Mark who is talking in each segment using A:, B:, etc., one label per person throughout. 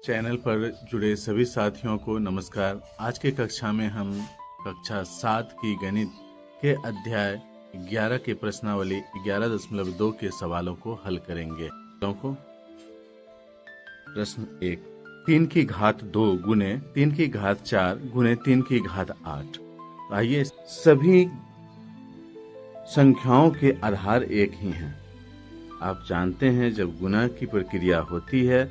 A: Channel पर जुड़े सभी साथियों को नमस्कार। आज के कक्षा में हम कक्षा 7 की गणित के अध्याय 11 के प्रश्नावली 11.2 के सवालों को हल करेंगे। प्रश्न 1, 3 की घात 2 गुने 3 की घात 4 गुने 3 की घात 8। आइए, सभी संख्याओं के आधार एक ही हैं। आप जानते हैं जब गुणा की प्रक्रिया होती है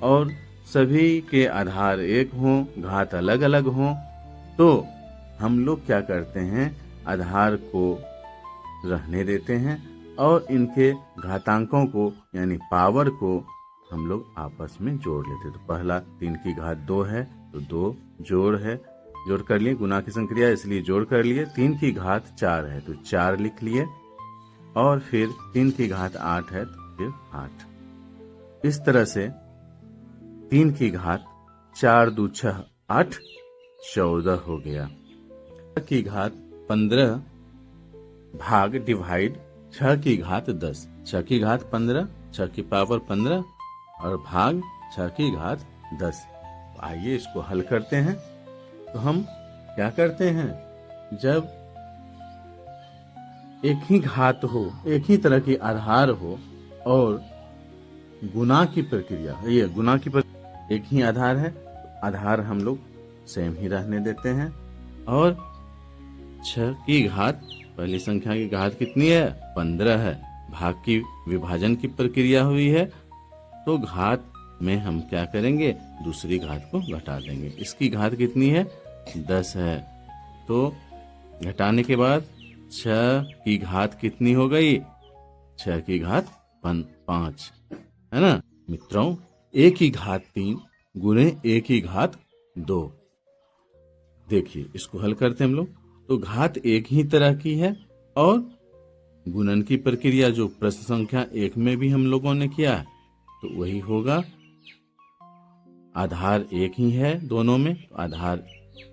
A: और सभी के आधार एक हों, घात अलग अलग हों, तो हम लोग क्या करते हैं, आधार को रहने देते हैं और इनके घातांकों को यानी पावर को हम लोग आपस में जोड़ लेते हैं। तो पहला 3 की घात 2 है तो 2 जोड़ है, जोड़ कर लिए, गुणा की संक्रिया इसलिए जोड़ कर लिए। 3 की घात 4 है तो 4 लिख लिए और फिर 3 की घात 8 है तो फिर 8। इस तरह से 3 की घात 4 2 6 8 14 हो गया। 6 की घात 15 भाग डिवाइड 6 की घात 10। 6 की घात 15, 6 की पावर 15 और भाग 6 की घात 10। आइए इसको हल करते हैं। तो हम क्या करते हैं, जब एक ही घात हो, एक ही तरह की आधार हो और गुणा की प्रक्रिया, ये गुणा की प्रक्रिया एक ही आधार है, आधार हम लोग सेम ही रहने देते हैं। और 6 की घात, पहली संख्या की घात कितनी है, 15 है, भाग की विभाजन की प्रक्रिया हुई है तो घात में हम क्या करेंगे, दूसरी घात को घटा देंगे। इसकी घात कितनी है, 10 है, तो घटाने के बाद 6 की घात कितनी हो गई, 6 की घात 5 है ना मित्रों। 1 की घात 3 गुने 1 की घात 2। देखिए इसको हल करते हैं हम लोग। तो घात एक ही तरह की है और गुणन की प्रक्रिया जो प्रश्न संख्या 1 में भी हम लोगों ने किया है तो वही होगा। आधार एक ही है दोनों में, आधार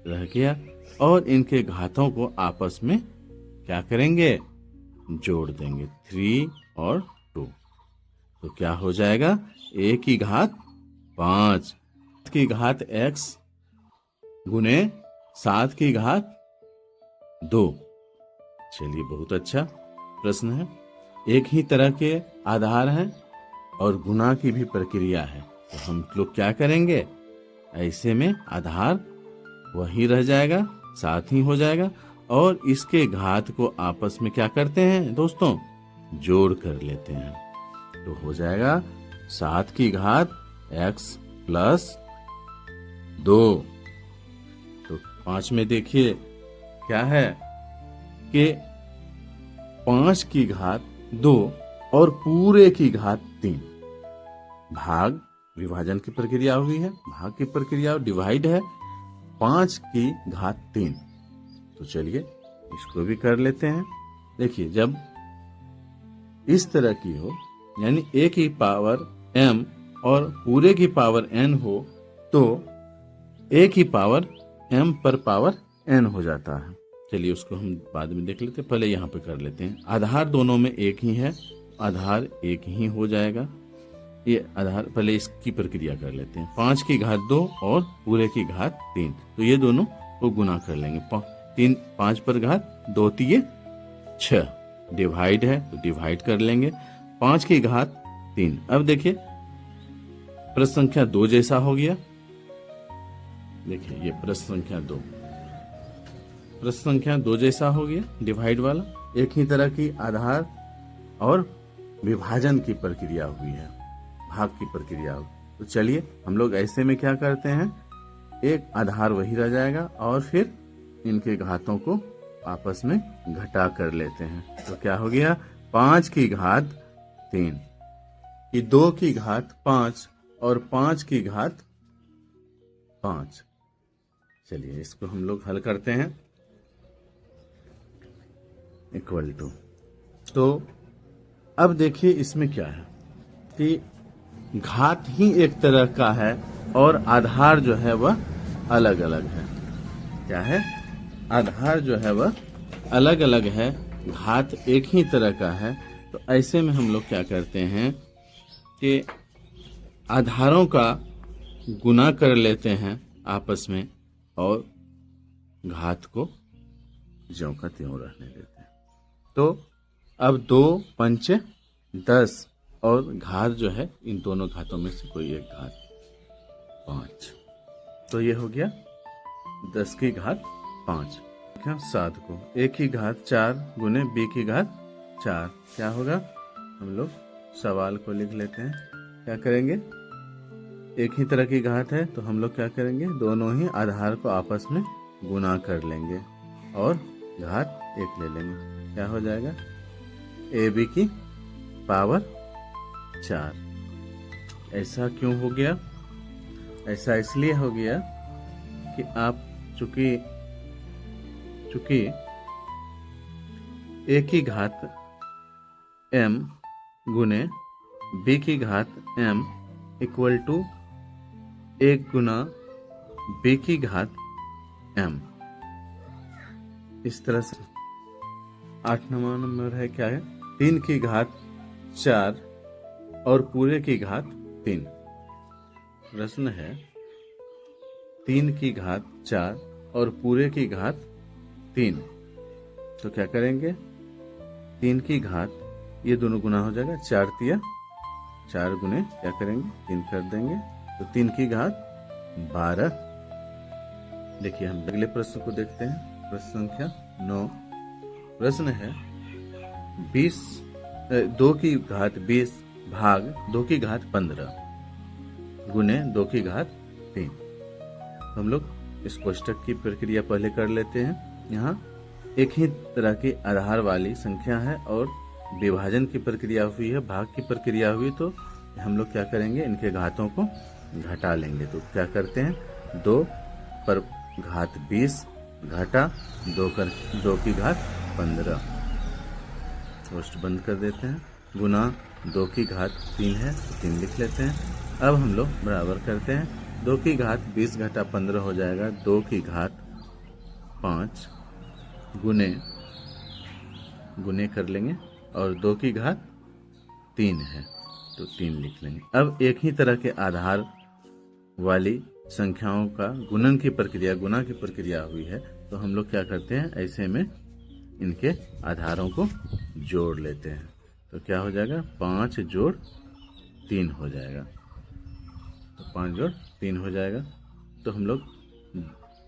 A: रह गया और इनके घातों को आपस में क्या करेंगे, जोड़ देंगे, 3 और 2। तो क्या हो जाएगा, 1 की घात 5 की घात x गुने 7 की घात 2। चलिए बहुत अच्छा प्रश्न है। एक ही तरह के आधार हैं और गुणा की भी प्रक्रिया है, तो हम लोग क्या करेंगे, ऐसे में आधार वही रह जाएगा, साथ ही हो जाएगा और इसके घात को आपस में क्या करते हैं दोस्तों, जोड़ कर लेते हैं। तो हो जाएगा 7 की घात x प्लस 2। तो 5 में देखिए क्या है कि 5 की घात 2 और पूरे की घात 3, भाग विभाजन की प्रक्रिया हुई है, भाग की प्रक्रिया डिवाइड है, 5 की घात 3। तो चलिए इसको भी कर लेते हैं। देखिए जब इस तरह की हो यानी a की पावर m और पूरे की पावर n हो तो a की पावर m पर पावर n हो जाता है। चलिए उसको हम बाद में देख लेते हैं, पहले यहाँ पे कर लेते हैं। आधार दोनों में एक ही है, आधार एक ही हो जाएगा। ये आधार, पहले इसकी प्रक्रिया कर लेते हैं। 5 की घात 2 और पूरे की घात 3, तो ये दोनों को गुना कर लेंगे। 5 पर घात 2 3 6, डिवाइड है तो डिवाइड कर लेंगे। 5 की घात 3। अब देखिए प्रश्न संख्या 2 जैसा हो गया। देखिए ये प्रश्न संख्या 2, प्रश्न संख्या 2 जैसा हो गया, डिवाइड वाला। एक ही तरह की आधार और विभाजन की प्रक्रिया हुई है, भाग की प्रक्रिया हुई। तो चलिए हम लोग ऐसे में क्या करते हैं, एक आधार वही रह जाएगा और फिर इनके घातों को आपस में घटा कर लेते हैं। तो क्या हो गया, 5 की घात 3, ये 2 की घात 5 और 5 की घात 5। चलिए इसको हम लोग हल करते हैं। इक्वल टू, तो अब देखिए इसमें क्या है कि घात ही एक तरह का है और आधार जो है वह अलग अलग है। क्या है, आधार जो है वह अलग अलग है, घात एक ही तरह का है। तो ऐसे में हम लोग क्या करते हैं कि आधारों का गुना कर लेते हैं आपस में और घात को ज्यों का त्यों रहने देते हैं। तो अब 2 पंचे 10 और घात जो है इन दोनों घातों में से कोई एक घात 5। तो ये हो गया 10 की घात 5। क्या 7 को a की घात 4 गुने b की घात 4 क्या होगा? हम लोग सवाल को लिख लेते हैं। क्या करेंगे? एक ही तरह की घात है तो हम लोग क्या करेंगे? दोनों ही आधार को आपस में गुना कर लेंगे और घात 1 ले लेंगे। क्या हो जाएगा? ab की पावर 4। ऐसा क्यों हो गया? ऐसा इसलिए हो गया कि आप चूंकि a की घात m गुने b की घात m इक्वल टू 1 गुना b की घात m। इस तरह से 8 नंबर है क्या है? 3 की घात 4 और पूरे की घात 3। प्रश्न है 3 की घात 4 और पूरे की घात 3। तो क्या करेंगे? 3 की घात ये दोनों गुना हो जाएगा। 4 तिया 4 गुने क्या करेंगे? 3 कर देंगे तो 3 की घात 12। देखिए हम अगले प्रश्न को देखते हैं। प्रश्न संख्या 9। प्रश्न है 2 की घात 20 भाग 2 की घात 15 गुने 2 की घात 3। हम लोग इस कोष्टक की प्रक्रिया पहले कर लेते हैं। यहाँ एक ही तरह की आधार वाली संख्या है और विभाजन की प्रक्रिया हुई है, भाग की प्रक्रिया हुई, तो हम लोग क्या करेंगे? इनके घातों को घटा लेंगे। तो क्या करते हैं? 2 पर घात 20 घटा 2 की घात 15। कोष्ट बंद कर देते हैं। गुना 2 की घात 3 है तो 3 लिख लेते हैं। अब हम लोग बराबर करते हैं। 2 की घात 20 घटा 15 हो जाएगा 2 की घात 5 गुने कर लेंगे और 2 की घात 3 है तो 3 लिख लेंगे। अब एक ही तरह के आधार वाली संख्याओं का गुणन की प्रक्रिया, गुना की प्रक्रिया हुई है, तो हम लोग क्या करते हैं? ऐसे में इनके आधारों को जोड़ लेते हैं। तो क्या हो जाएगा? 5 जोड़ 3 हो जाएगा। तो 5 जोड़ 3 हो जाएगा। तो हम लोग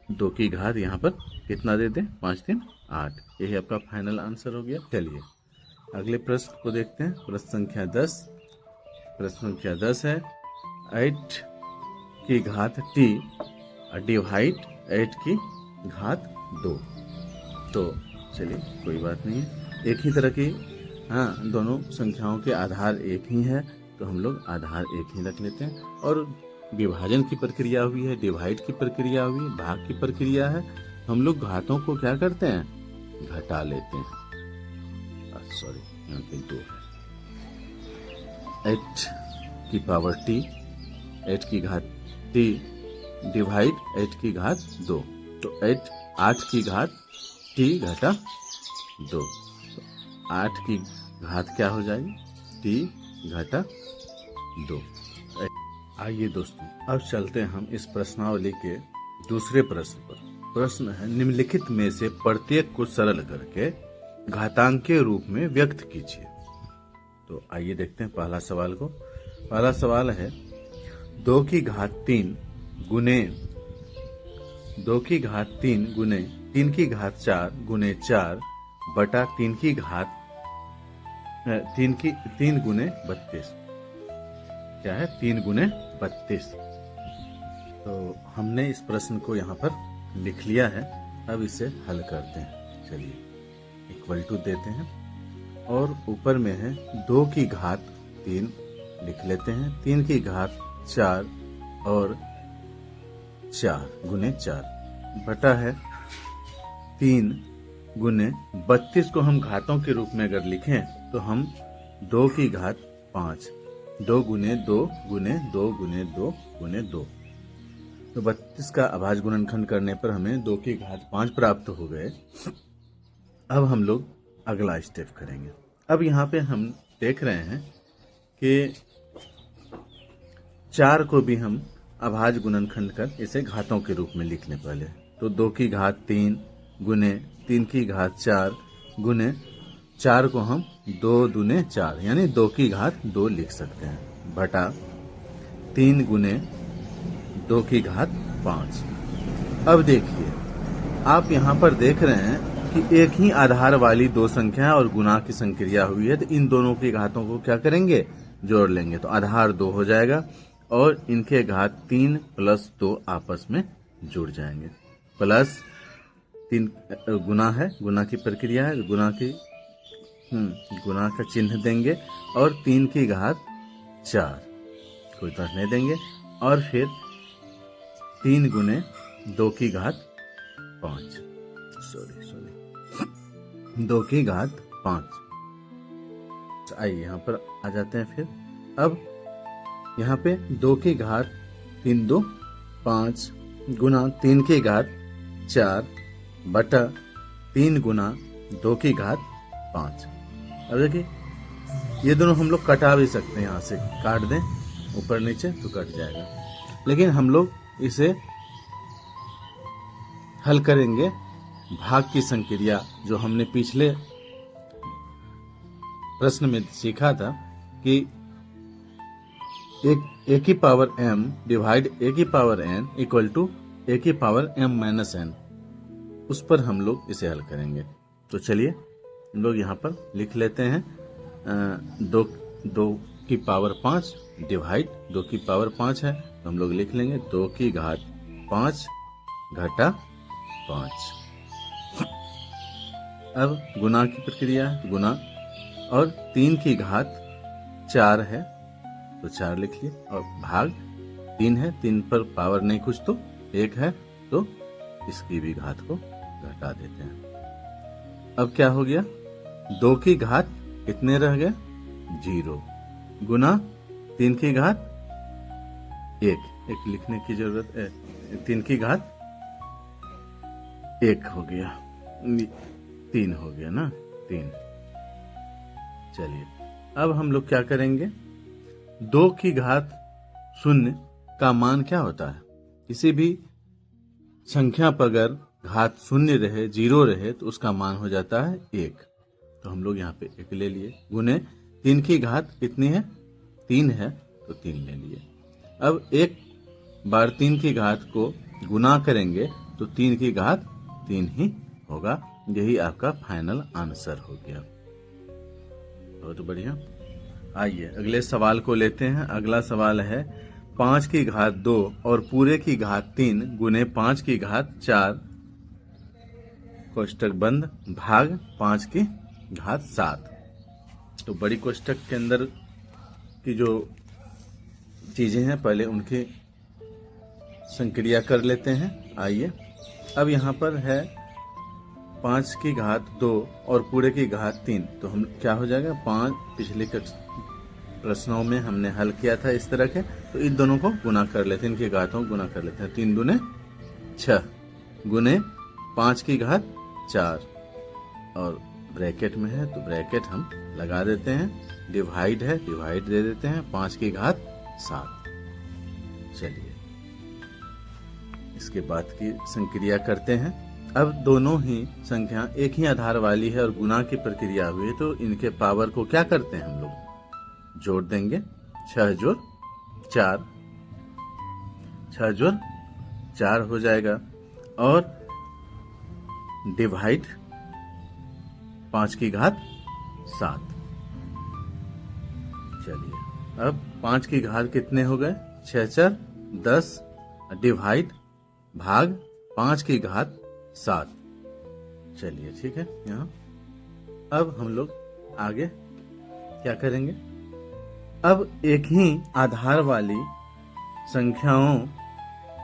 A: 2 की घात यहाँ पर कितना दे दें? 5 3 8। यही आपका फाइनल आंसर हो गया। चलिए अगले प्रश्न को देखते हैं। प्रश्न संख्या 10। प्रश्न संख्या 10 है 8 की घात t डिवाइड 8 की घात 2। तो चलिए कोई बात नहीं है, एक ही तरह की दोनों संख्याओं के आधार एक ही है तो हम लोग आधार एक ही रख लेते हैं। और विभाजन की प्रक्रिया हुई है, डिवाइड की प्रक्रिया हुई है, भाग की प्रक्रिया है, हम लोग घातों को क्या करते हैं? घटा लेते हैं। सॉरी यहाँ पे 2 है। 8 की पावर t 8 की घात t डिवाइड 8 की घात 2। तो 8 की घात t घटा 2। तो 8 की घात क्या हो जाएगी? t घटा 2। आइए दोस्तों अब चलते हैं हम इस प्रश्नावली के दूसरे प्रश्न पर। प्रश्न है निम्नलिखित में से प्रत्येक को सरल करके घातांकीय रूप में व्यक्त कीजिए। तो आइए देखते हैं पहला सवाल को। पहला सवाल है 2 की घात 3 गुने 2 की घात 3 गुने 3 की घात 4 गुने 4 बटा 3 की घात 3 गुने 32। क्या है? 3 गुने 32। तो हमने इस प्रश्न को यहाँ पर लिख लिया है। अब इसे हल करते हैं। चलिए इक्वल टू देते हैं और ऊपर में है 2 की घात 3 लिख लेते हैं, 3 की घात 4 और 4 गुने 4 बटा है 3 गुने 32 को हम घातों के रूप में अगर लिखें तो हम 2 की घात 5 2 गुने 2 गुने 2 गुने 2 गुने 2। तो 32 का अभाज्य गुणनखंड करने पर हमें 2 की घात 5 प्राप्त हो गए। अब हम लोग अगला स्टेप करेंगे। अब यहाँ पे हम देख रहे हैं कि 4 को भी हम अभाज्य गुणनखंड कर इसे घातों के रूप में लिख लें पहले। तो 2 की घात 3 गुने 3 की घात 4 गुने 4 को हम 2 दूने 4 यानी 2 की घात 2 लिख सकते हैं, बटा 3 गुने 2 की घात 5। अब देखिए, आप यहाँ पर देख रहे हैं कि एक ही आधार वाली दो संख्या और गुणा की संक्रिया हुई है, तो इन दोनों की घातों को क्या करेंगे, जोड़ लेंगे। तो आधार 2 हो जाएगा और इनके घात 3 प्लस 2 आपस में जुड़ जाएंगे। प्लस 3 गुना है, गुना की प्रक्रिया है, गुना का चिन्ह देंगे और 3 की घात 4 कोई तरह नहीं देंगे और फिर 3 गुने 2 की घात 5 2 की घात 5। आइए यहाँ पर आ जाते हैं। फिर अब यहाँ पे 2 की घात 3 2 5 गुना 3 की घात 4 बटा 3 गुना 2 की घात 5। अब देखिए, ये दोनों हम लोग कटा भी सकते हैं, यहाँ से काट दें ऊपर नीचे तो कट जाएगा, लेकिन हम लोग इसे हल करेंगे भाग की संक्रिया, जो हमने पिछले प्रश्न में सीखा था कि a की पावर m डिवाइड a की power n equal to a की पावर m माइनस n, उस पर हम लोग इसे हल करेंगे। तो चलिए हम लोग यहाँ पर लिख लेते हैं 2 की पावर 5 डिवाइड 2 की पावर 5 है, तो हम लोग लिख लेंगे 2 की घात 5 घटा 5। अब गुना की प्रक्रिया है, गुना और 3 की घात 4 है तो 4 लिख लिए और भाग 3 है, 3 पर पावर नहीं कुछ तो 1 है, तो इसकी भी घात को घटा देते हैं। अब क्या हो गया, 2 की घात कितने रह गए, 0 गुना 3 की घात 1 लिखने की जरूरत है, 3 की घात 1 हो गया, 3 हो गया ना, 3। चलिए अब हम लोग क्या करेंगे, 2 की घात 0 का मान क्या होता है, किसी भी संख्या पर अगर घात 0 रहे, 0 रहे तो उसका मान हो जाता है 1। तो हम लोग यहाँ पे 1 ले लिए, गुने 3 की घात कितनी है, 3 है तो 3 ले लिए। अब एक बार 3 की घात को गुना करेंगे तो 3 की घात 3 ही होगा। यही आपका फाइनल आंसर हो गया। बहुत बढ़िया। आइए अगले सवाल को लेते हैं। अगला सवाल है 5 की घात 2 और पूरे की घात 3 गुने 5 की घात 4 कोष्टक बंद भाग 5 की घात 7। तो बड़ी कोष्टक के अंदर की जो चीजें हैं पहले उनकी संक्रिया कर लेते हैं। आइए अब यहाँ पर है 5 की घात 2 और पूरे की घात 3, तो हम क्या हो जाएगा, 5 पिछले प्रश्नों में हमने हल किया था इस तरह के, तो इन दोनों को गुना कर लेते हैं, इनकी घातों को गुना कर लेते हैं। 3 दूने 6 गुने 5 की घात 4 और ब्रैकेट में है तो ब्रैकेट हम लगा देते हैं, डिवाइड है डिवाइड दे देते हैं, 5 की घात 7। चलिए इसके बाद की संक्रिया करते हैं। अब दोनों ही संख्या एक ही आधार वाली है और गुना की प्रक्रिया हुई है, तो इनके पावर को क्या करते हैं हम लोग, जोड़ देंगे। 6 जोड़ 4 6 जोड़ 4 हो जाएगा और डिवाइड 5 की घात 7। चलिए अब 5 की घात कितने हो गए, 6 4 10 डिवाइड भाग 5 की घात 7। चलिए ठीक है। यहाँ अब हम लोग आगे क्या करेंगे, अब एक ही आधार वाली संख्याओं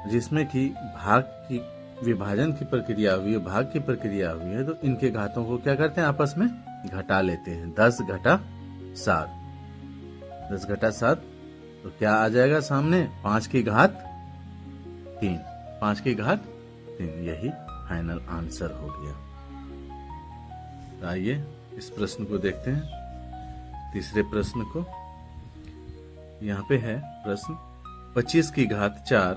A: जिसमें कि भाग की विभाजन की प्रक्रिया हुई है, भाग की प्रक्रिया हुई है, तो इनके घातों को क्या करते हैं, आपस में घटा लेते हैं। 10 घटा 7 10 घटा 7 तो क्या आ जाएगा सामने, 5 की घात 3 5 की घात 3। यही फाइनल आंसर हो गया। तो आइए इस प्रश्न को देखते हैं, तीसरे प्रश्न को। यहाँ पे है प्रश्न 25 की घात 4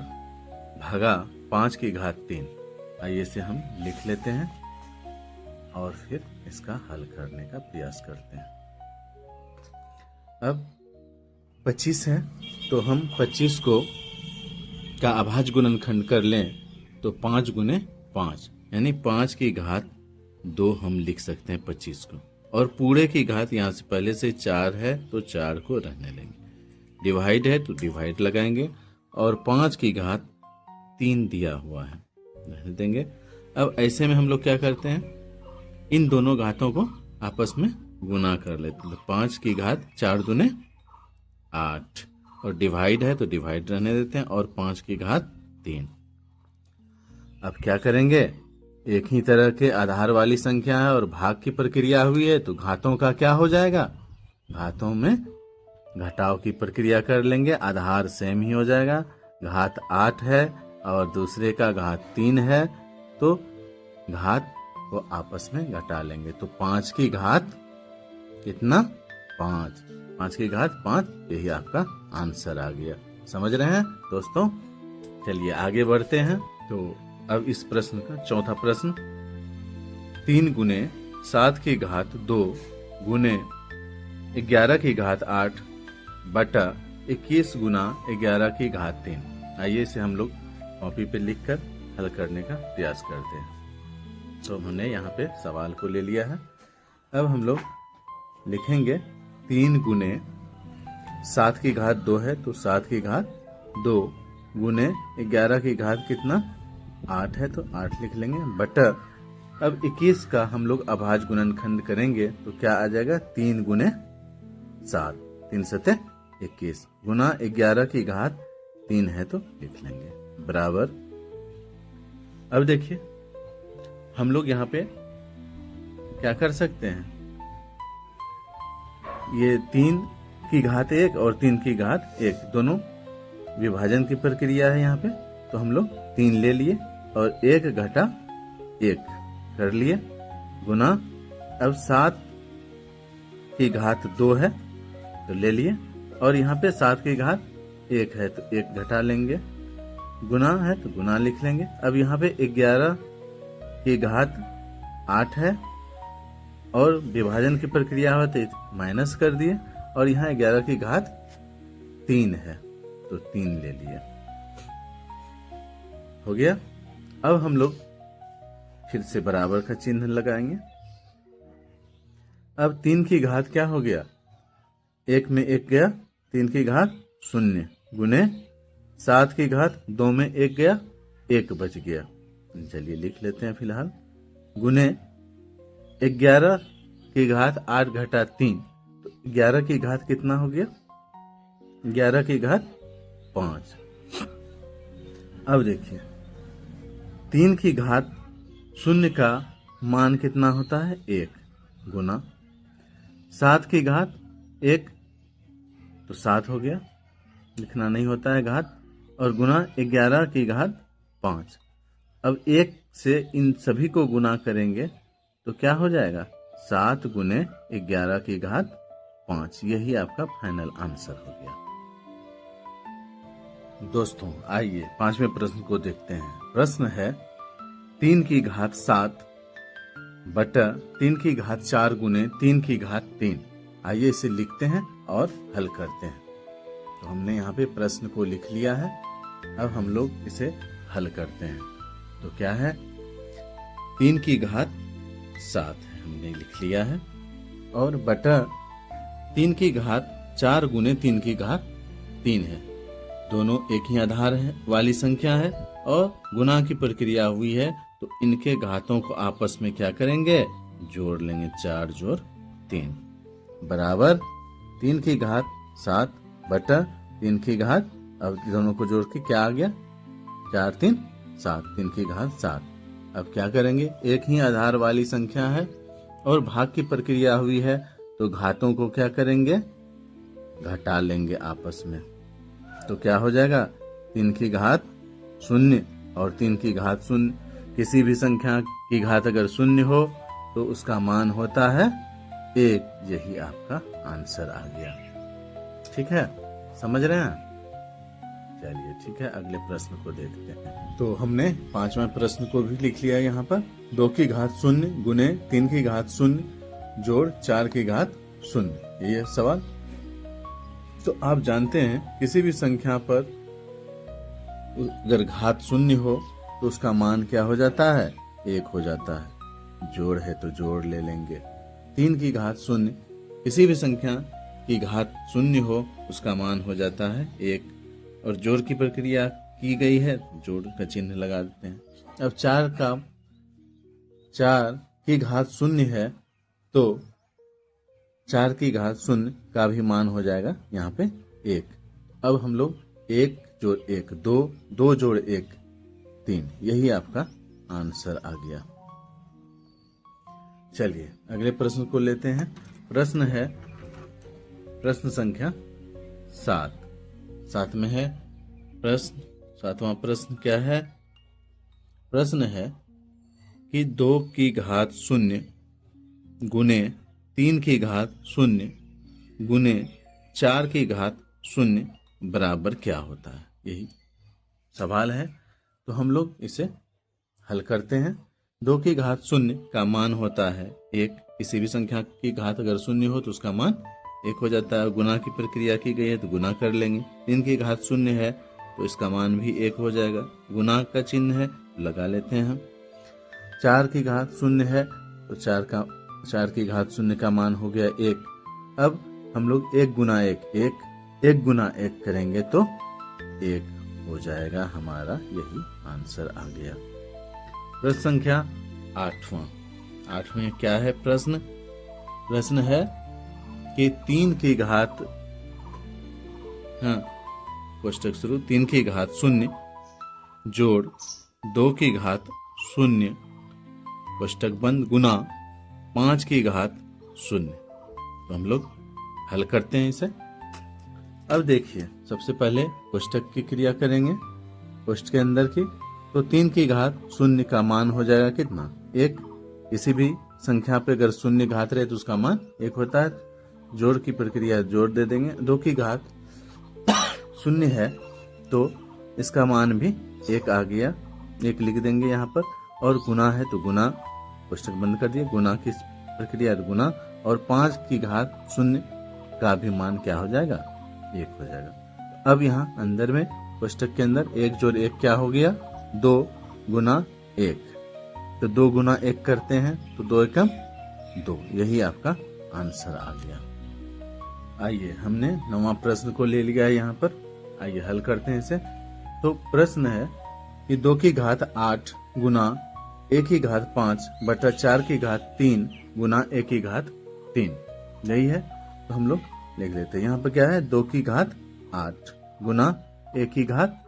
A: भागा 5 की घात 3। आइए इसे हम लिख लेते हैं और फिर इसका हल करने का प्रयास करते हैं। अब 25 है तो हम 25 को का अभाज्य गुणनखंड कर लें तो 5 गुने 5 यानी 5 की घात 2 हम लिख सकते हैं 25 को, और पूरे की घात यहाँ से पहले से 4 है तो 4 को रहने लेंगे, डिवाइड है तो डिवाइड लगाएंगे, और 5 की घात 3 दिया हुआ है रहने देंगे। अब ऐसे में हम लोग क्या करते हैं, इन दोनों घातों को आपस में गुना कर लेते हैं। तो 5 की घात 4 दूने 8, और डिवाइड है तो डिवाइड रहने देते हैं, और 5 की घात 3। अब क्या करेंगे, एक ही तरह के आधार वाली संख्या है और भाग की प्रक्रिया हुई है तो घातों का क्या हो जाएगा, घातों में घटाव की प्रक्रिया कर लेंगे, आधार सेम ही हो जाएगा। घात 8 है और दूसरे का घात 3 है तो घात को आपस में घटा लेंगे। तो 5 की घात कितना, 5, 5 की घात 5, यही आपका आंसर आ गया। समझ रहे हैं दोस्तों? चलिए आगे बढ़ते हैं। तो अब इस प्रश्न का चौथा प्रश्न, 3 गुने 7 की घात 2 गुने 11 की घात 8 बटा 21 गुना 11 की घात 3। आइए इसे हम लोग कॉपी पे लिखकर हल करने का प्रयास करते हैं। तो हमने यहाँ पे सवाल को ले लिया है। अब हम लोग लिखेंगे 3 गुने 7 की घात 2 है तो 7 की घात 2 गुने 11 की घात कितना, 8 है तो 8 लिख लेंगे, बटा अब 21 का हम लोग अभाज्य गुणनखंड करेंगे तो क्या आ जाएगा, 3 गुने 7, 3 सते 21 गुना 11 की घात 3 है तो लिख लेंगे, बराबर। अब देखिए हम लोग यहाँ पे क्या कर सकते हैं, ये 3 की घात 1 और 3 की घात 1 दोनों विभाजन की प्रक्रिया है यहाँ पे, तो हम लोग 3 ले लिए और 1 घटा 1 कर लिए, गुना अब 7 की घात 2 है तो ले लिए, और यहाँ पे 7 की घात 1 है तो 1 घटा लेंगे, गुना है तो गुना लिख लेंगे। अब यहाँ पे 11 की घात 8 है और विभाजन की प्रक्रिया हो तो माइनस कर दिए, और यहाँ 11 की घात 3 है तो 3 ले लिए, हो गया। अब हम लोग फिर से बराबर का चिन्ह लगाएंगे। अब 3 की घात क्या हो गया, 1 में 1 गया, 3 की घात 0 गुने 7 की घात 2 में 1 गया, 1 बच गया, चलिए लिख लेते हैं फिलहाल, गुने 11 की घात 8 घटा 3 तो 11 की घात कितना हो गया, 11 की घात 5। अब देखिए 3 की घात 0 का मान कितना होता है, 1 गुना 7 की घात 1 तो 7 हो गया, लिखना नहीं होता है घात, और गुना 11 की घात 5। अब 1 से इन सभी को गुना करेंगे तो क्या हो जाएगा, 7 गुने 11 की घात 5, यही आपका फाइनल आंसर हो गया। दोस्तों आइए 5वें प्रश्न को देखते हैं। प्रश्न है 3 की घात 7 बटा 3 की घात 4 गुने 3 की घात 3। आइए इसे लिखते हैं और हल करते हैं। तो हमने यहाँ पे प्रश्न को लिख लिया है, अब हम लोग इसे हल करते हैं। तो क्या है, 3 की घात 7 है हमने लिख लिया है, और बटा 3 की घात 4 गुने 3 की घात 3 है, दोनों एक ही आधार है वाली संख्या है और गुना की प्रक्रिया हुई है तो इनके घातों को आपस में क्या करेंगे, जोड़ लेंगे, 4 जोड़ 3 बराबर 3 की घात 7 बटा 3 की घात, अब दोनों को जोड़ के क्या आ गया, 4 3 7, 3 की घात 7। अब क्या करेंगे, एक ही आधार वाली संख्या है और भाग की प्रक्रिया हुई है तो घातों को क्या करेंगे, घटा लेंगे आपस में, तो क्या हो जाएगा, 3 की घात 0 और 3 की घात 0, किसी भी संख्या की घात अगर 0 हो तो उसका मान होता है 1, यही आपका आंसर आ गया। ठीक है, समझ रहे हैं? चलिए ठीक है, अगले प्रश्न को देखते हैं। तो हमने 5वां प्रश्न को भी लिख लिया यहाँ पर। 2 की घात 0 गुने 3 की घात 0 जोड़ 4 की घात 0, ये है सवाल। तो आप जानते हैं किसी भी संख्या पर अगर घात 0 हो तो उसका मान क्या हो जाता है? 1 हो जाता है। जोड़ है तो जोड़ ले लेंगे। 3 की घात 0, किसी भी संख्या की घात 0 हो उसका मान हो जाता है 1, और जोड़ की प्रक्रिया की गई है, जोड़ का चिन्ह लगा देते हैं। अब 4 की घात 0 है तो 4 की घात 0 का भी मान हो जाएगा यहाँ पे 1। अब हम लोग 1 जोड़ 1 2, 2 जोड़ 1 3, यही आपका आंसर आ गया। चलिए अगले प्रश्न को लेते हैं। प्रश्न है प्रश्न संख्या 7 में है प्रश्न। 7वां प्रश्न क्या है? प्रश्न है कि 2 की घात 0 गुने 3 की घात 0 गुने 4 की घात 0 बराबर क्या होता है, यही सवाल है। तो हम लोग इसे हल करते हैं। 2 की घात 0 का मान होता है 1, किसी भी संख्या की घात अगर 0 हो तो उसका मान 1 हो जाता है। गुना की प्रक्रिया की गई है तो गुना कर लेंगे। 3 की घात 0 है तो इसका मान भी 1 हो जाएगा, गुना का चिन्ह है लगा लेते हैं हम। 4 की घात 0 है तो 4 की घात 0 का मान हो गया 1। अब हम लोग 1 गुना 1 गुना 1 करेंगे तो 1 हो जाएगा हमारा, यही आंसर आ गया। प्रश्न संख्या 8 में क्या है प्रश्न? प्रश्न है कि 3 की घात कोष्टक शुरू 3 की घात 0 जोड़ 2 की घात 0 कोष्टक बंद गुना 5 की घात 0। तो हम लोग हल करते हैं इसे। अब देखिए, सबसे पहले कोष्टक की क्रिया करेंगे, कोष्टक के अंदर की। तो 3 की घात 0 का मान हो जाएगा कितना? 1। किसी भी संख्या पे अगर 0 घात रहे तो उसका मान 1 होता है। जोड़ की प्रक्रिया जोड़ दे देंगे। 2 की घात 0 है तो इसका मान भी 1 आ गया, 1 लिख देंगे यहाँ पर। और गुना है तो गुना, कोष्टक बंद कर दिए, गुना की प्रक्रिया गुना, और 5 की घात 0 का भी मान क्या हो जाएगा? 1 हो जाएगा। अब यहाँ अंदर में कोष्टक के अंदर 1 जोड़ 1 क्या हो गया? 2 गुना 1। तो 2 गुना 1 करते हैं तो 2 एकम 2, यही आपका आंसर आ गया। आइए हमने 9वां प्रश्न को ले लिया है यहाँ पर। आइए हल करते हैं इसे। तो प्रश्न है कि 2 की घात 8 गुना 1 की घात 5 बटा 4 की घात 3 गुना 1 की घात 3, यही है। तो हम लोग लिख लेते हैं। यहाँ पर क्या है? 2 की घात 8 गुना 1 की घात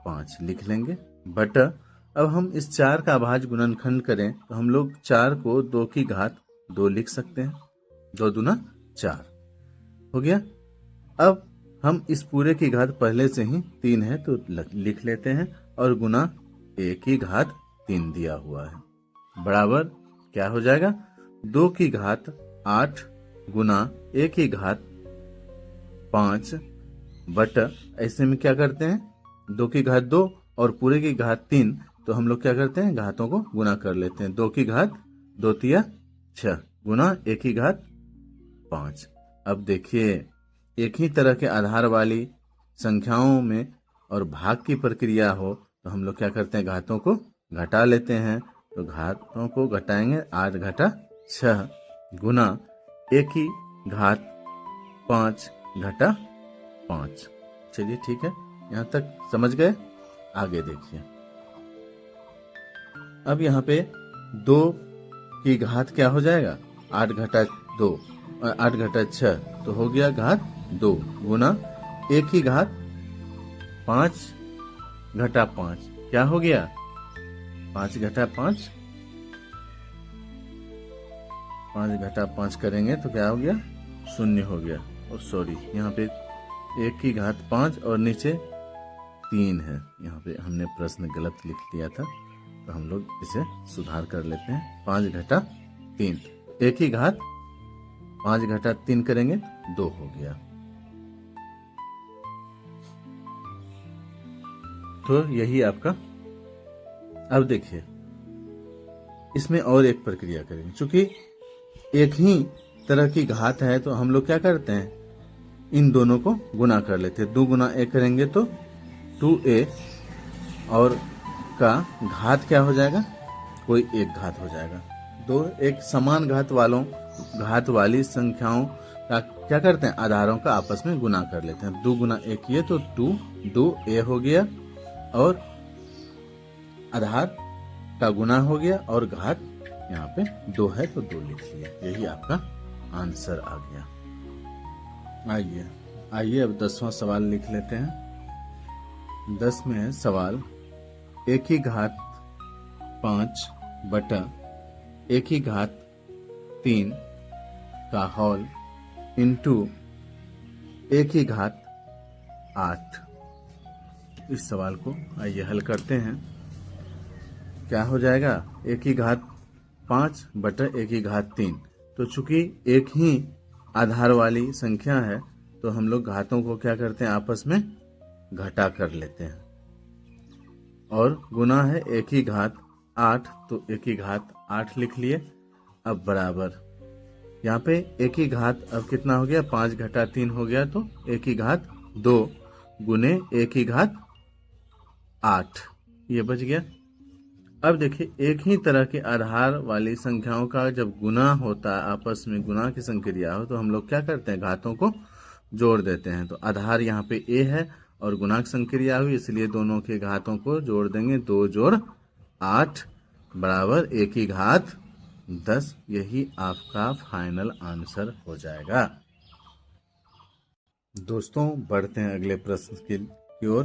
A: 5 लिख लेंगे, बटा अब हम इस 4 का भाज्य गुणनखंड करें तो हम लोग 4 को 2 की घात 2 लिख सकते हैं। 2 दूना 4 हो गया। अब हम इस पूरे की घात पहले से ही 3 है तो लिख लेते हैं, और गुना 1 की घात 3 दिया हुआ है, बराबर क्या हो जाएगा? 2 की घात 8 गुना 1 की घात 5 बटा, ऐसे में क्या करते हैं? 2 की घात 2 और पूरे की घात 3, तो हम लोग क्या करते हैं? घातों को गुना कर लेते हैं। 2 की घात 2 तिया 6 गुना 1 की घात 5। अब देखिए, एक ही तरह के आधार वाली संख्याओं में और भाग की प्रक्रिया हो तो हम लोग क्या करते हैं? घातों को घटा लेते हैं। तो घातों को घटाएंगे, 8 घटा 6 गुना 1 की घात 5 घटा 5। चलिए ठीक है, यहाँ तक समझ गए। आगे देखिए, अब यहाँ पे 2 की घात क्या हो जाएगा? 8 घटा 2 और 8 घटा 6 तो हो गया घात 2 गुना 1 की घात 5 घटा 5, क्या हो गया? 5 घटा 5, 5 घटा 5 करेंगे तो क्या हो गया? 0 हो गया। और सॉरी, यहाँ पे 1 की घात 5 और नीचे 3 है। यहाँ पे हमने प्रश्न गलत लिख लिया था, तो हम लोग इसे सुधार कर लेते हैं। 5 घटा 3, 1 की घात 5 घटा 3 करेंगे 2 हो गया। तो यही आपका। अब देखिए इसमें और एक प्रक्रिया करेंगे, चूंकि एक ही तरह की घात है तो हम लोग क्या करते हैं, इन दोनों को गुना कर लेते हैं। 2 गुना a करेंगे तो 2a, और का घात क्या हो जाएगा, कोई एक घात हो जाएगा। दो एक समान घात वाली संख्याओं का क्या करते हैं, आधारों का आपस में गुना कर लेते हैं। 2 गुना a किए तो 2a हो गया, और आधार का गुना हो गया, और घात यहाँ पे 2 है तो 2 लिख लिया। यही आपका आंसर आ गया। आइए अब 10वां सवाल लिख लेते हैं। 10 में है सवाल, एक ही घात 5 बटा एक ही घात 3 का हॉल इंटू एक ही घात 8। इस सवाल को आइए हल करते हैं। क्या हो जाएगा, एक ही घात 5 बटा एक ही घात 3। तो चूंकि एक ही आधार वाली संख्या है तो हम लोग घातों को क्या करते हैं, आपस में घटा कर लेते हैं। और गुना है एक ही घात 8, तो एक ही घात 8 लिख लिए। अब बराबर यहाँ पे एक ही घात अब कितना हो गया, 5 घटा 3 हो गया, तो एक ही घात 2 गुने एक ही घात 8, ये बच गया। अब देखिए एक ही तरह के आधार वाली संख्याओं का जब गुना होता है, आपस में गुना की संक्रिया हो, तो हम लोग क्या करते हैं, घातों को जोड़ देते हैं। तो आधार यहाँ पे a है और गुणा की संक्रिया हुई, इसलिए दोनों के घातों को जोड़ देंगे। 2 जोड़ 8 बराबर एक ही घात 10। यही आपका फाइनल आंसर हो जाएगा। दोस्तों बढ़ते हैं अगले प्रश्न की ओर।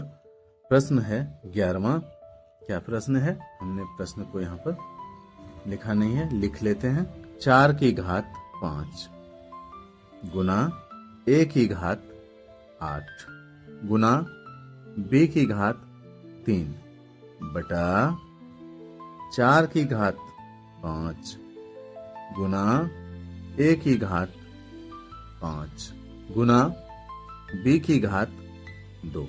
A: प्रश्न है 11वां। क्या प्रश्न है, हमने प्रश्न को यहाँ पर लिखा नहीं है, लिख लेते हैं। 4 की घात 5 गुना a की घात 8 गुना b की घात 3 बटा 4 की घात 5 गुना a की घात 5 गुना b की घात 2।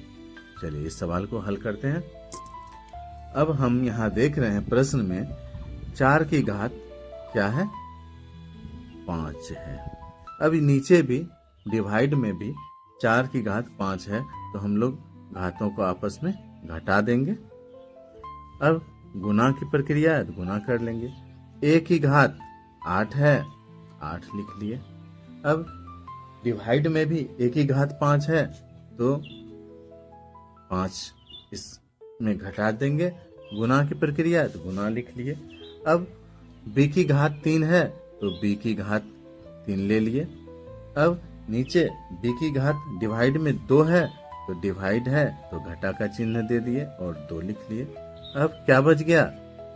A: चलिए इस सवाल को हल करते हैं। अब हम यहाँ देख रहे हैं प्रश्न में 4 की घात क्या है, 5 है। अभी नीचे भी डिवाइड में भी 4 की घात 5 है, तो हम लोग घातों को आपस में घटा देंगे। अब गुना की प्रक्रिया है तो गुना कर लेंगे। a की घात 8 है, 8 लिख लिए। अब डिवाइड में भी a की घात 5 है तो 5 इसमें घटा देंगे। गुना की प्रक्रिया है तो गुना लिख लिए। अब b की घात 3 है तो b की घात 3 ले लिए। अब नीचे b की घात डिवाइड में 2 है तो डिवाइड है तो घटा का चिन्ह दे दिए और 2 लिख लिए। अब क्या बच गया,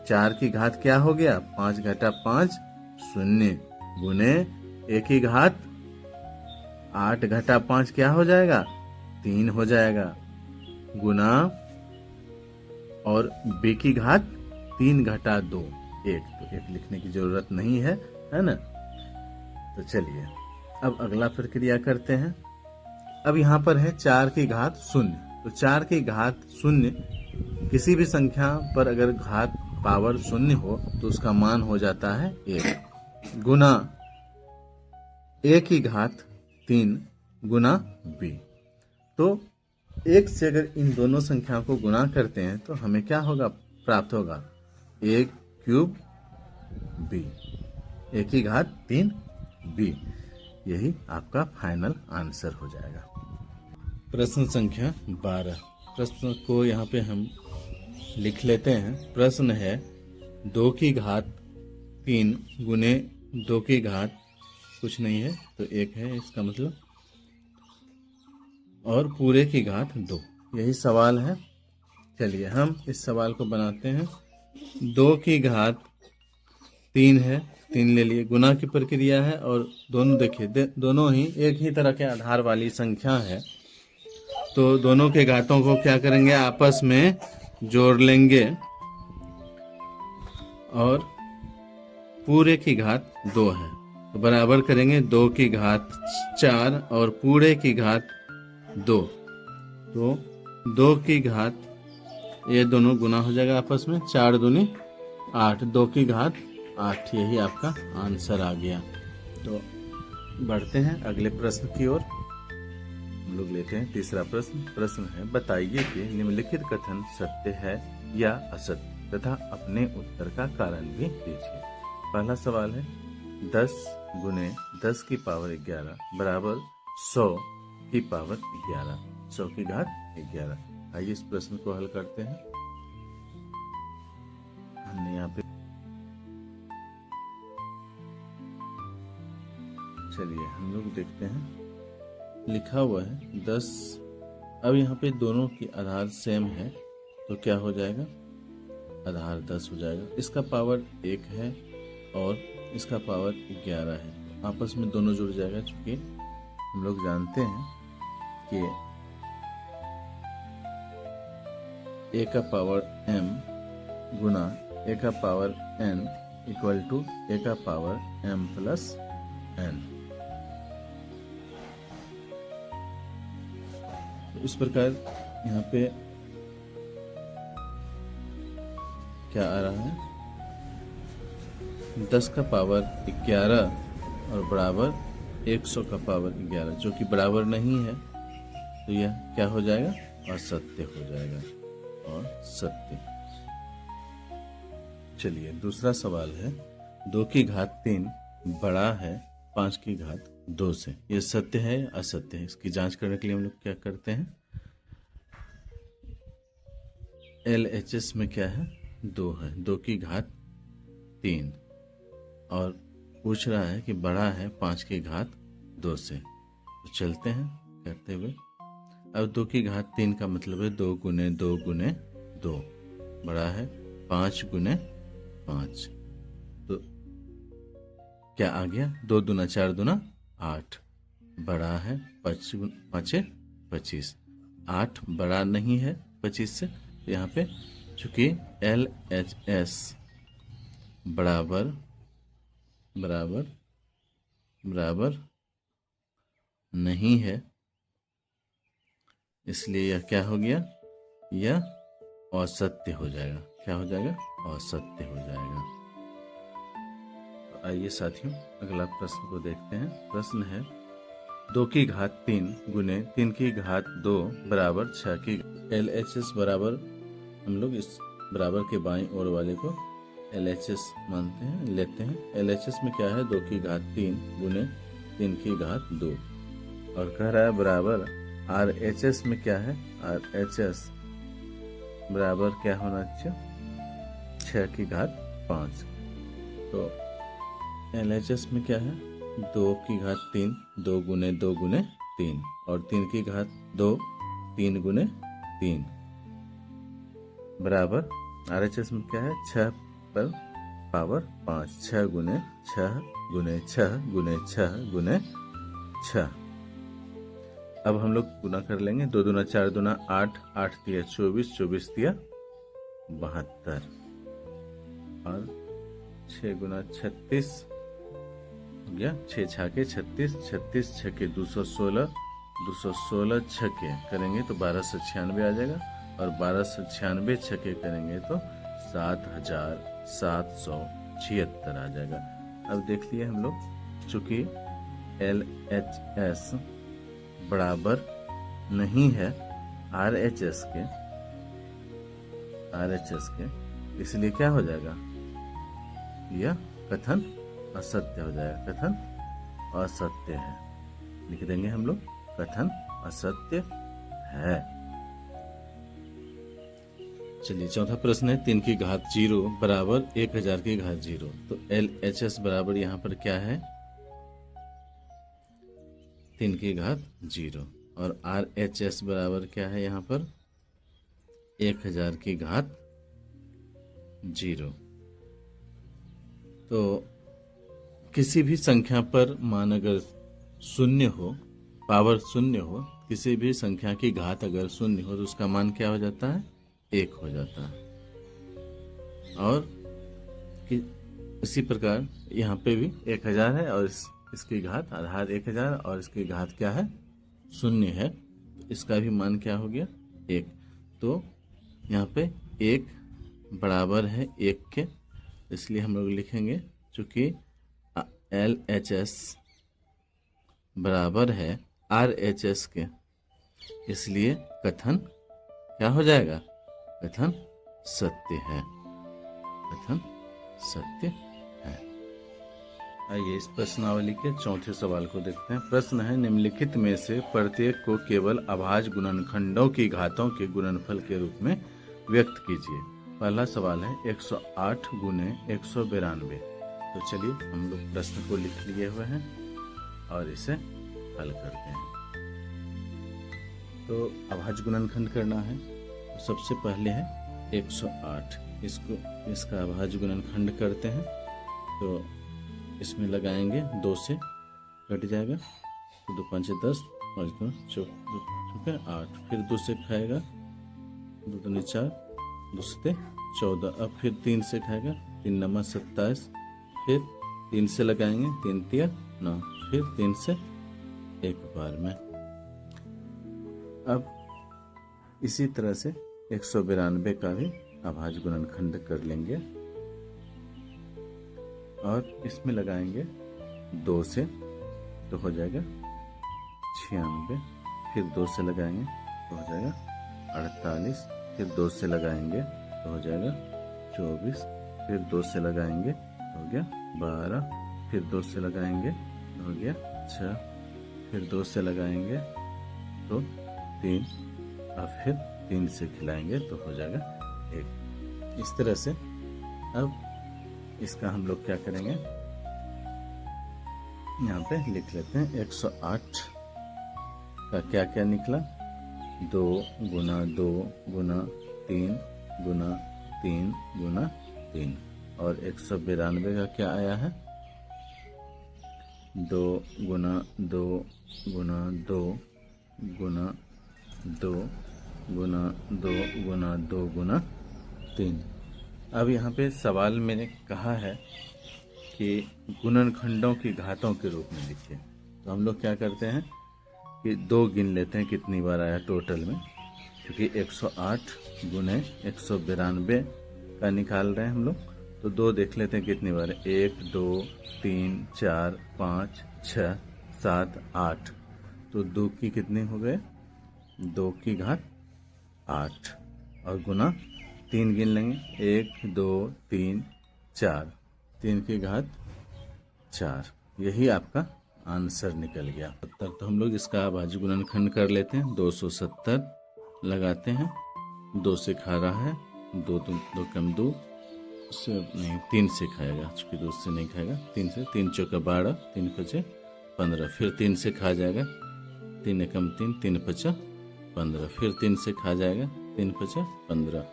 A: 4 की घात क्या हो गया, 5 घटा 5 0 गुने एक ही घात 8 घटा 5 क्या हो जाएगा, 3 हो जाएगा, गुना और b की घात 3 घटा 2 1, तो 1 लिखने की जरूरत नहीं है, है ना। तो चलिए अब अगला प्रक्रिया करते हैं। अब यहाँ पर है 4 की घात 0, तो 4 की घात 0 किसी भी संख्या पर अगर घात पावर 0 हो तो उसका मान हो जाता है 1 गुना a की घात 3 गुना b। तो 1 से अगर इन दोनों संख्याओं को गुना करते हैं तो हमें क्या होगा, प्राप्त होगा a क्यूब b, a की घात 3 b। यही आपका फाइनल आंसर हो जाएगा। प्रश्न संख्या 12। प्रश्न को यहाँ पे हम लिख लेते हैं। प्रश्न है 2 की घात 3 गुने 2 की घात कुछ नहीं है तो 1 है इसका मतलब, और पूरे की घात 2। यही सवाल है। चलिए हम इस सवाल को बनाते हैं। 2 की घात 3 है, 3 ले लिए। गुना की प्रक्रिया है और दोनों देखिए दोनों ही एक ही तरह के आधार वाली संख्या है, तो दोनों के घातों को क्या करेंगे, आपस में जोड़ लेंगे और पूरे की घात 2 है तो बराबर करेंगे 2 की घात 4 और पूरे की घात 2। तो 2 की घात ये दोनों गुना हो जाएगा आपस में, 4 दूनी 8, 2 की घात 8, यही आपका आंसर आ गया। तो बढ़ते हैं अगले प्रश्न की ओर। हम लोग लेते हैं तीसरा प्रश्न। प्रश्न है, बताइए कि निम्नलिखित कथन सत्य है या असत्य तथा अपने उत्तर का कारण भी दीजिए। पहला सवाल है, 10 गुने 10 की पावर 11 बराबर 100 की पावर 11, 100 की घात 11। आइए इस प्रश्न को हल करते हैं। हमने यहाँ पे, चलिए हम लोग देखते हैं। लिखा हुआ है 10, अब यहाँ पे दोनों की आधार सेम है तो क्या हो जाएगा, आधार 10 हो जाएगा। इसका पावर 1 है और इसका पावर 11 है, आपस में दोनों जुड़ जाएगा। चूंकि हम लोग जानते हैं कि a का पावर m गुना a का power n equal to a का पावर m प्लस n। तो इस प्रकार यहाँ पे क्या आ रहा है, 10 का पावर 11 और बराबर 100 का पावर 11, जो कि बराबर नहीं है, तो यह क्या हो जाएगा, असत्य हो जाएगा, और सत्य। चलिए दूसरा सवाल है, 2 की घात 3 बड़ा है 5 की घात 2 से, यह सत्य है या असत्य है? इसकी जांच करने के लिए हम लोग क्या करते हैं, LHS में क्या है, 2 है, 2 की घात 3 और पूछ रहा है कि बड़ा है 5 की घात 2 से। तो चलते हैं करते हुए। अब 2 की घात 3 का मतलब है 2 गुने 2 गुने 2, बड़ा है 5 गुने 5। तो क्या आ गया, 2 दूना 4 दूना 8, बड़ा है 5 25, 8 बड़ा नहीं है 25 से, तो यहाँ पे चूंकि LHS बराबर बराबर बराबर नहीं है, इसलिए यह क्या हो गया, यह असत्य हो जाएगा। क्या हो जाएगा, असत्य हो जाएगा। तो आइए साथियों अगला प्रश्न को देखते हैं। प्रश्न है, 2 की घात 3 गुने 3 की घात 2 बराबर 6 की। LHS बराबर, हम लोग इस बराबर के बाईं ओर वाले को LHS मानते हैं, लेते हैं। LHS में क्या है, 2 की घात 3 गुने 3 की घात 2, और कह रहा है बराबर RHS में क्या है, RHS बराबर क्या होना चाहिए, 6 की घात 5। तो LHS में क्या है, 2 की घात 3 2 गुने 2 गुने 3 और 3 की घात 2 3 गुने 3 बराबर RHS में क्या है, 6 पर पावर 5, 6 गुने 6 गुने 6 गुने 6 गुने 6। अब हम लोग गुना कर लेंगे, 2 दूना 4 दूना 8, 8 तिया 24, 24 तिया 72 और 6 गुना 36 हो गया, 6 छाके 36, 36 छके 216, 216 छके करेंगे तो 1296 आ जाएगा, और 1296 छके करेंगे तो 7776 आ जाएगा। अब देख लिए हम लोग, चूंकि LHS बराबर नहीं है RHS के, इसलिए क्या हो जाएगा, यह कथन असत्य हो जाएगा, कथन असत्य है। लिख देंगे हम लोग, कथन असत्य है। चलिए चौथा प्रश्न है, 3 की घात 0 बराबर 1000 की घात 0। तो LHS बराबर यहाँ पर क्या है, 3 की घात 0, और RHS बराबर क्या है यहाँ पर, 1000 की घात 0। तो किसी भी संख्या पर मान अगर शून्य हो, पावर शून्य हो, किसी भी संख्या की घात अगर शून्य हो तो उसका मान क्या हो जाता है, 1 हो जाता है। और इसी प्रकार यहाँ पे भी 1000 है और इसकी घात आधार 1000 और इसकी घात क्या है, शून्य है, इसका भी मान क्या हो गया, 1। तो यहाँ पे एक बराबर है एक के, इसलिए हम लोग लिखेंगे चूँकि LHS बराबर है RHS के, इसलिए कथन क्या हो जाएगा? कथन सत्य है। कथन सत्य है। आइए इस प्रश्नावली के चौथे सवाल को देखते हैं। प्रश्न है, निम्नलिखित में से प्रत्येक को केवल अभाज्य गुणनखंडों की घातों के गुणनफल के रूप में व्यक्त कीजिए। पहला सवाल है 108 गुने 192। तो चलिए हम लोग प्रश्न को लिख लिए हुए हैं और इसे हल करते हैं। तो अभाज्य गुणनखंड करना है, तो सबसे पहले है 108, इसका अभाज्य गुणनखंड करते हैं। तो इसमें लगाएंगे 2 से कट जाएगा, तो 2 5 10, 5 2 चौके 8, फिर 2 से खाएगा, 2 दूनी 4, 2 से 14, अब फिर 3 से खाएगा, 3 9 27, फिर 3 से लगाएंगे, 3 3 9, फिर 3 से एक बार में। अब इसी तरह से 192 का भी अभाज्य गुणनखंड कर लेंगे और इसमें लगाएंगे 2 से, तो हो जाएगा 96, फिर 2 से लगाएंगे तो हो जाएगा 48, फिर 2 से लगाएंगे तो हो जाएगा 24, फिर 2 से लगाएंगे तो हो गया 12, फिर 2 से लगाएंगे तो हो गया 6, फिर 2 से लगाएंगे तो 3, और फिर 3 से खिलाएंगे तो हो जाएगा 1। इस तरह से अब इसका हम लोग क्या करेंगे, यहाँ पे लिख लेते हैं 108 का क्या क्या निकला, 2 गुना 2 गुना 3 गुना 3 गुना 3, और 192 का क्या आया है, 2 गुना 2 गुना 2 गुना 2 गुना 2 गुना 2 गुना 3। अब यहाँ पे सवाल मैंने कहा है कि गुणनखंडों की घातों के रूप में लिखिए। तो हम लोग क्या करते हैं कि 2 गिन लेते हैं कितनी बार आया टोटल में, क्योंकि 108 गुने 192 का निकाल रहे हैं हम लोग। तो 2 देख लेते हैं कितनी बार, 1 2 3 4 5 6 7 8। तो 2 की कितने हो गए, 2 की घात 8, और गुना 3 गिन लेंगे, 1 2 3 4, 3 की घात 4। यही आपका आंसर निकल गया। तो हम लोग इसका अभाज्य गुणनखंड कर लेते हैं। 270 लगाते हैं, 2 से खा रहा है, 2 कम 2 से नहीं, 3 से खाएगा, चूँकि 2 से नहीं खाएगा, 3 से, 3 चौका 12, 3 पचे 15, फिर 3 से खा जाएगा, 3 एकम 3, 3 पचा 15, फिर 3 से खा जाएगा, 3 पचा 15,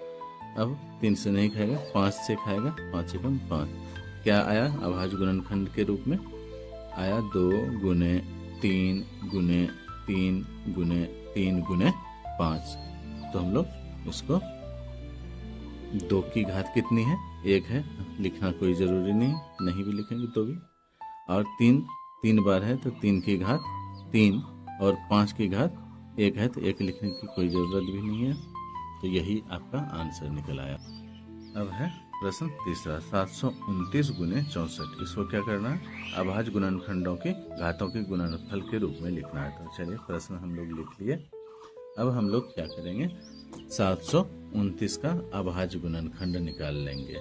A: अब 3 से नहीं खाएगा, 5 से खाएगा, 5 एकम 5। क्या आया अभाज्य गुणनखंड के रूप में, आया 2 गुने 3 गुने 3 गुने 3 गुने 5। तो हम लोग इसको 2 की घात कितनी है, 1 है, लिखना कोई ज़रूरी नहीं, नहीं भी लिखेंगे तो भी, और 3 बार है तो 3 की घात 3, और 5 की घात 1 है, तो 1 लिखने की कोई ज़रूरत भी नहीं है। तो यही आपका आंसर निकल आया। अब है प्रश्न तीसरा, 729 गुने 64। इसको क्या करना है, अभाज्य गुणनखंडों के घातों के गुणनफल के रूप में लिखना है। तो चलिए प्रश्न हम लोग लिख लिए। अब हम लोग क्या करेंगे, 729 का अभाज्य गुणनखंड निकाल लेंगे।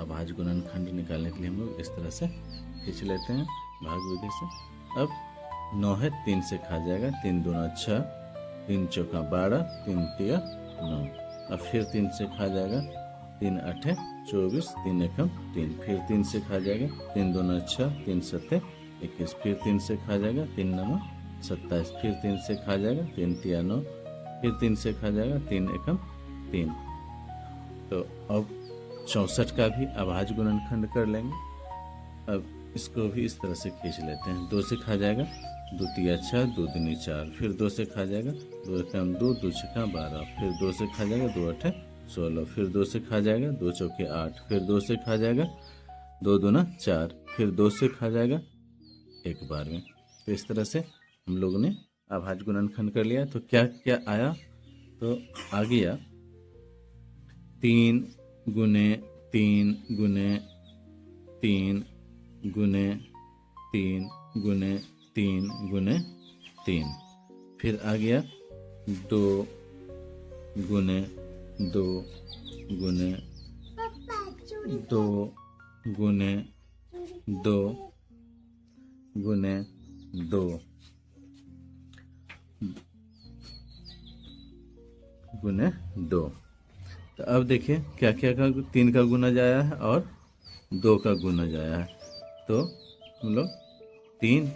A: अभाज्य गुणनखंड निकालने के लिए हम लोग इस तरह से खींच लेते हैं भाग विधि से। अब 9 है, 3 से खा जाएगा, 3 दूना 6, 3 चौका 12, 3 तिया 9, अब फिर 3 से खा जाएगा, 3 8 24, 3 एकम 3, फिर 3 से खा जाएगा, 3 दूना 6, 3 7 21, फिर 3 से खा जाएगा, 3 9 27, फिर 3 से खा जाएगा, 3 तिया 9, फिर 3 से खा जाएगा, 3 एकम 3। तो अब 64 का भी अभाज्य गुणनखंड कर लेंगे। अब इसको भी इस तरह से खींच लेते हैं। 2 से खा जाएगा, 2 तिया 6, 2 दूनी 4, फिर 2 से खा जाएगा, 2 एकम 2, 2 छक्का 12, फिर 2 से खा जाएगा, 2 8 16, फिर 2 से खा जाएगा, 2 चौके 8, फिर 2 से खा जाएगा, 2 दूना 4, फिर 2 से खा जाएगा एक बार में। तो इस तरह से हम लोगों ने अभाज्य गुणनखंड कर लिया। तो क्या क्या आया, तो आ गया 3 गुने 3 गुने 3 गुने 3 गुने 3 गुने 3। फिर आ गया 2 गुने 2 गुने 2 गुने 2 गुने 2 गुने 2। तो अब देखिए क्या क्या का 3 का गुना जाया है और 2 का गुना जाया है। तो हम लोग 3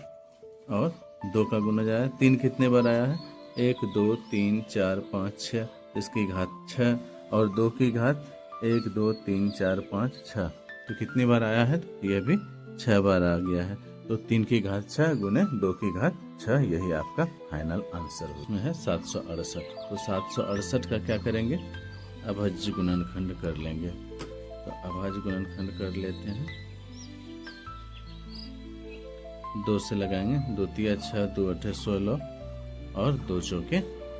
A: और 2 का गुना जाया है। 3 कितने बार आया है? 1 2 3 4 5 6, इसकी घात 6 और 2 की घात 1 2 3 4 5 6। तो कितनी बार आया है? तो यह भी 6 बार आ गया है। तो 3 की घात 6 गुने 2 की घात 6, यही आपका फाइनल आंसर उसमें है 768। तो 768 का क्या करेंगे? अभाज्य गुणनखंड कर लेंगे। तो अभाज्य गुणनखंड कर लेते हैं। 2 से लगाएंगे, 2 तिया 6, 2 8 16 और 2 चौके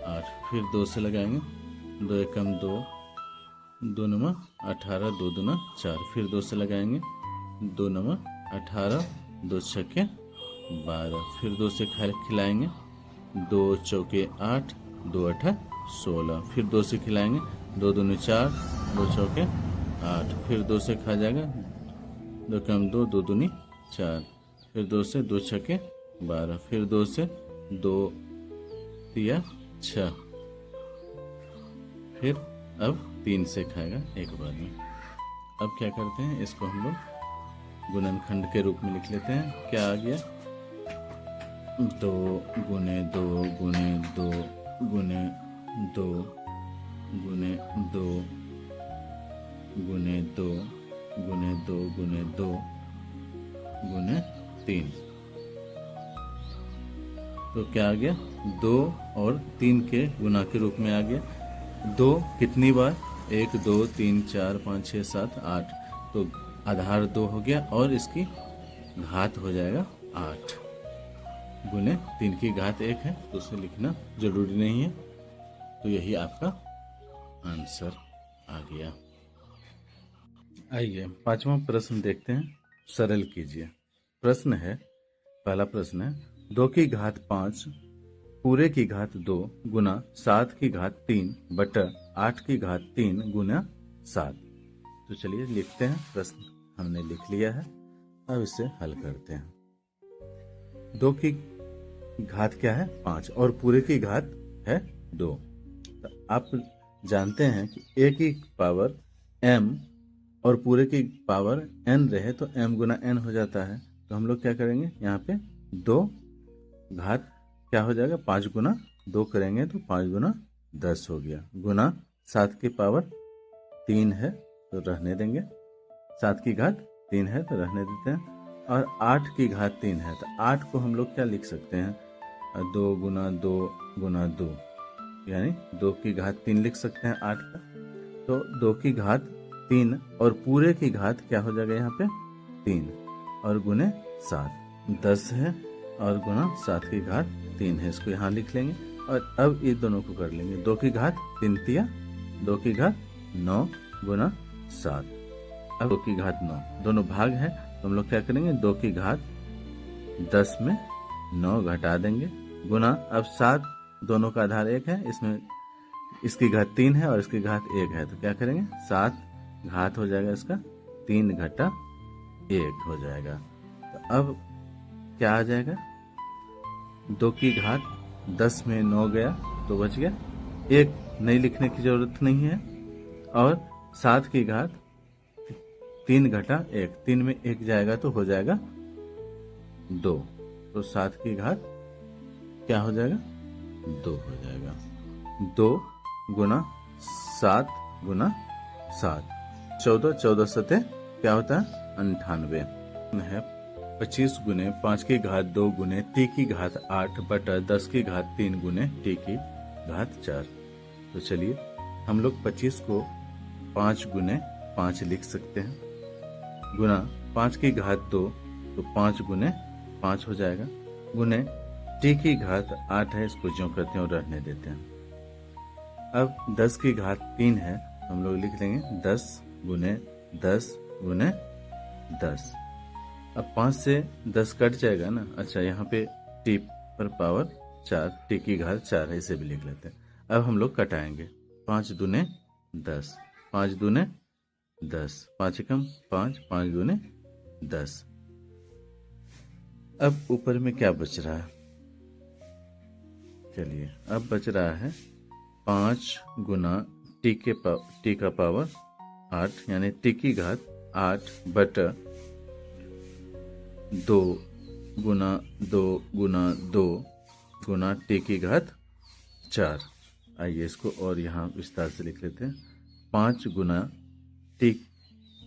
A: 8। फिर 2 से लगाएंगे, 2 एकम 2, 2 नवा 18, 2 दूना 4। फिर 2 से लगाएंगे, 2 नवा 18, 2 छक्के 12। फिर 2 से खिलाएंगे, 2 चौके 8, 2 8 16। फिर 2 से खिलाएंगे, 2 दूनी 4, 2 चौके 8। फिर 2 से खा जाएगा, 2 कम 2, 2 दूनी 4। फिर 2 से 2 छक्के 12। फिर 2 से 2 तिया 6। फिर अब 3 से खाएगा एक बार में। अब क्या करते हैं, इसको हम लोग गुणनखंड के रूप में लिख लेते हैं। क्या आ गया? 2 गुने 2 गुने 2 गुने 2 गुने 2 गुने 2 गुने 2 गुने 2 गुने 3। तो क्या आ गया? 2 और 3 के गुना के रूप में आ गया। 2 कितनी बार? 1 2 3 4 5 6 7 8। तो आधार 2 हो गया और इसकी घात हो जाएगा 8 गुने 3 की घात 1 है, तो उसे लिखना जरूरी नहीं है। तो यही आपका आंसर आ गया। आइए 5वां प्रश्न देखते हैं, सरल कीजिए। प्रश्न है, पहला प्रश्न है, 2 की घात 5 पूरे की घात 2 गुना 7 की घात 3 बटा 8 की घात 3 गुना 7। तो चलिए लिखते हैं। प्रश्न हमने लिख लिया है, अब इसे हल करते हैं। 2 की घात क्या है? 5 और पूरे की घात है 2। तो आप जानते हैं कि a की पावर m और पूरे की पावर n रहे तो m गुना n हो जाता है। तो हम लोग क्या करेंगे, यहाँ पे 2 घात क्या हो जाएगा? 5 गुना 2 करेंगे तो 5 गुना 10 हो गया, गुना 7 की पावर 3 है तो रहने देंगे, 7 की घात 3 है तो रहने देते हैं, और 8 की घात 3 है। तो 8 को हम लोग क्या लिख सकते हैं? 2 गुना 2 गुना 2, यानी 2 की घात 3 लिख सकते हैं 8 का। तो 2 की घात 3 और पूरे की घात क्या हो जाएगा यहाँ पे? 3 और गुने 7, 10 है और गुना 7 की घात 3 है, इसको यहाँ लिख लेंगे। और अब ये दोनों को कर लेंगे, 2 की घात 3 तिया 2 की घात 9 गुना 7। अब 2 की घात 9 दोनों भाग है, तो हम लोग क्या करेंगे, 2 की घात 10 में 9 घटा देंगे, गुना अब 7 दोनों का आधार 1 है, इसमें इसकी घात 3 है और इसकी घात 1 है, तो क्या करेंगे, 7 घात हो जाएगा इसका 3 घटा 1 हो जाएगा। तो अब क्या आ जाएगा, 2 की घात 10 में 9 गया तो बच गया 1, नहीं लिखने की जरूरत नहीं है, और 7 की घात 3 घटा 1, 3 में 1 जाएगा तो हो जाएगा 2, तो 7 की घात क्या हो जाएगा, 2 हो जाएगा। 2 गुना 7 गुना 7, 14, 14 सते क्या होता है, 98 है। 25 गुने 5 की घात 2 गुने t की घात 8 बटा 10 की घात 3 गुने t की घात 4। तो चलिए हम लोग 25 को 5 गुने 5 लिख सकते हैं, गुना 5 की घात 2 तो 5 गुने 5 हो जाएगा, गुने t की घात 8 है, इसको ज्यों करते हैं और रहने देते हैं। अब 10 की घात 3 है हम लोग लिख देंगे 10 गुने 10 गुने 10। अब 5 से 10 कट जाएगा ना। अच्छा, यहाँ पे टी पर पावर 4, टी की घात 4 है, इसे भी लिख लेते हैं। अब हम लोग कटाएंगे। 5 दूने 10, 5 दूने 10, 5 एकम 5, 5 दूने 10। अब ऊपर में क्या बच रहा है? चलिए, अब बच रहा है 5 गुना टी का पावर 8, यानी टी की घात 8 बटा 2 गुना 2 गुना 2 गुना टी की घात 4। आइए इसको और यहाँ विस्तार से लिख लेते हैं। 5 गुना टी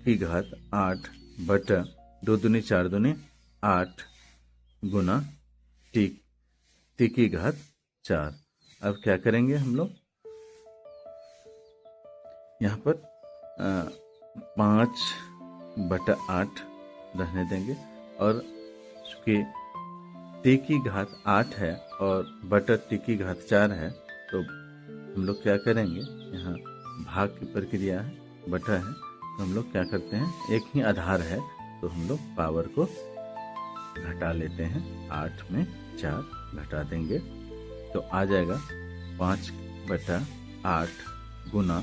A: की घात 8 बटा 2 दूनी 4 दूनी 8 गुना टी की घात 4। अब क्या करेंगे हम लोग? यहाँ पर 5 बटा 8 रहने देंगे, और चूंकि टी की घात 8 है और बटा टी की घात 4 है, तो हम लोग क्या करेंगे? यहाँ भाग की प्रक्रिया है, बटा है, तो हम लोग क्या करते हैं? एक ही आधार है तो हम लोग पावर को घटा लेते हैं। 8 में 4 घटा देंगे तो आ जाएगा 5 बटा 8 गुना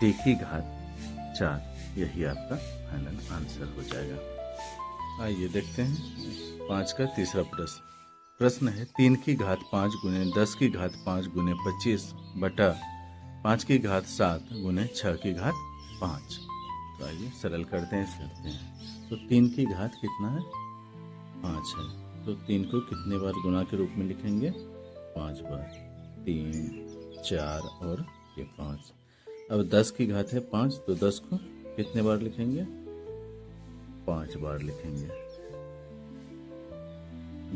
A: टी की घात 4। यही आपका फाइनल आंसर हो जाएगा। आइए देखते हैं 5 का तीसरा प्रश्न है 3 की घात 5 गुने 10 की घात 5 गुने 25 बटा 5 की घात 7 गुने 6 की घात 5। तो आइए सरल करते हैं। तो 3 की घात कितना है? 5 है। तो 3 को कितने बार गुना के रूप में लिखेंगे? 5 बार। 3, 4 और ये 5। अब 10 की घात है 5, तो 10 को कितने बार लिखेंगे? 5 बार लिखेंगे।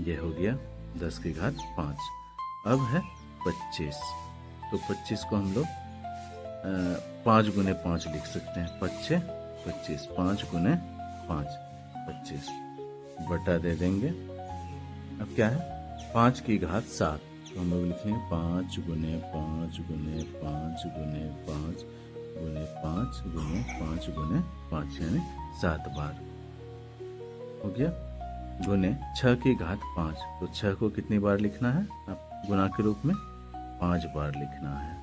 A: ये हो गया 10 की घात 5। अब है 25, तो 25 को हम लोग 5 गुने 5 लिख सकते हैं। 5 25, 5 गुने 5 25 बटा दे देंगे। अब क्या है? 5 की घात 7, तो हम लोग लिखेंगे 5 गुने 5 गुने 5 गुने 5 गुने 5 गुने 5 गुने 5, यानी 7 बार हो गया। गुने 6 की घात 5, तो 6 को कितनी बार लिखना है? अब गुना के रूप में 5 बार लिखना है,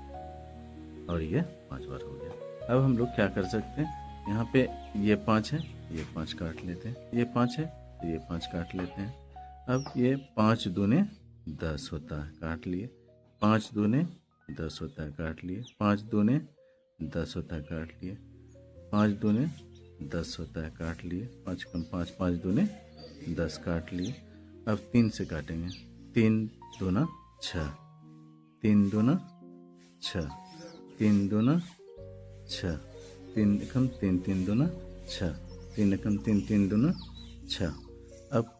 A: और ये 5 बार हो गया। अब हम लोग क्या कर सकते हैं? यहाँ पे ये 5 है, ये 5 काट लेते हैं। ये 5 है तो ये 5 काट लेते हैं। अब ये 5 दूने 10 होता है, काट लिए। 5 दूने 10 होता है, काट लिए। 5 दूने 10 होता है, काट लिए। 5 दूने 10 होता है, काट लिए। 5 कम 5, 5 दूने 10 काट लिए। अब 3 से काटेंगे। 3 दूना 6, 3 दूना 6, 3 दूना 6, 3 एकम 3, 3 दूना 6, 3 एकम 3, 3 दूना 6। अब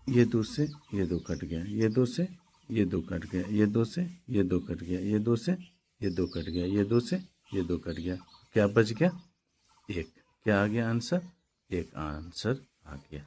A: ये 2 से ये 2 कट गया, ये 2 से ये 2 कट गया, ये 2 से ये 2 कट गया, ये 2 से ये 2 कट गया, ये 2 से ये 2 कट गया। क्या बच गया? 1। क्या आ गया आंसर? 1 आंसर आ गया।